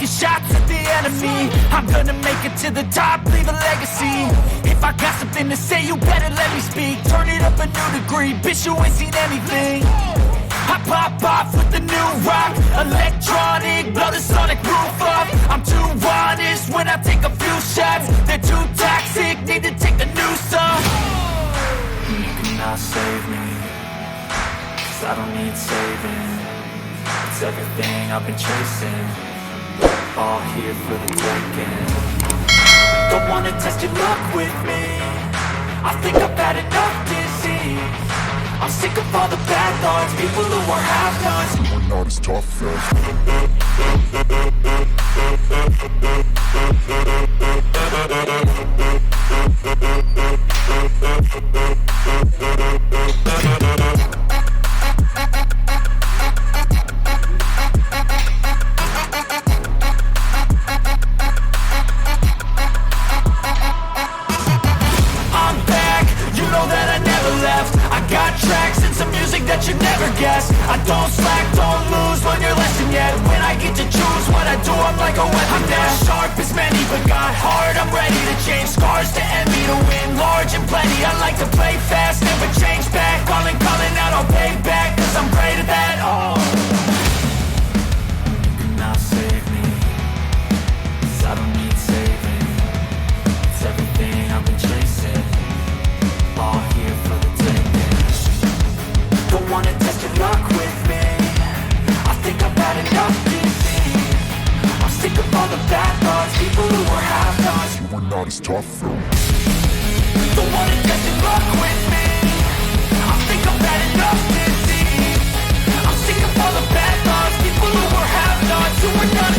taking shots at the enemy. I'm gonna make it to the top, leave a legacy. If I got something to say, you better let me speak. Turn it up a new degree, bitch, you ain't seen anything. I pop off with the new rock, electronic, blow the sonic roof up. I'm too honest when I take a few shots. They're too toxic, need to take the noose off. You cannot save me, 'cause I don't need saving. It's everything I've been chasing, all here for the taking. Don't wanna test your luck with me, I think I've had enough disease. I'm sick of all the bad thoughts, people who are half-nots. We're not as tough as that you never guess. I don't slack, don't lose, learn your lesson yet. When I get to choose what I do, I'm like a weapon. I'm not sharp as many, but got hard. I'm ready to change scars to envy, to win large and plenty. I like to play fast, never change back. Calling out, I'll pay back, 'cause I'm great at that. Oh, you cannot save me, 'cause I don't need saving. It's everything I've been chasing, all here for the taking. Don't wanna test your luck with me, I think I've had enough disease. I'm sick of all the bad thoughts, people who are half-nots. You were not as tough though. Don't wanna test your luck with me, I think I've had enough disease. I'm sick of all the bad thoughts, people who are half-nots, who are not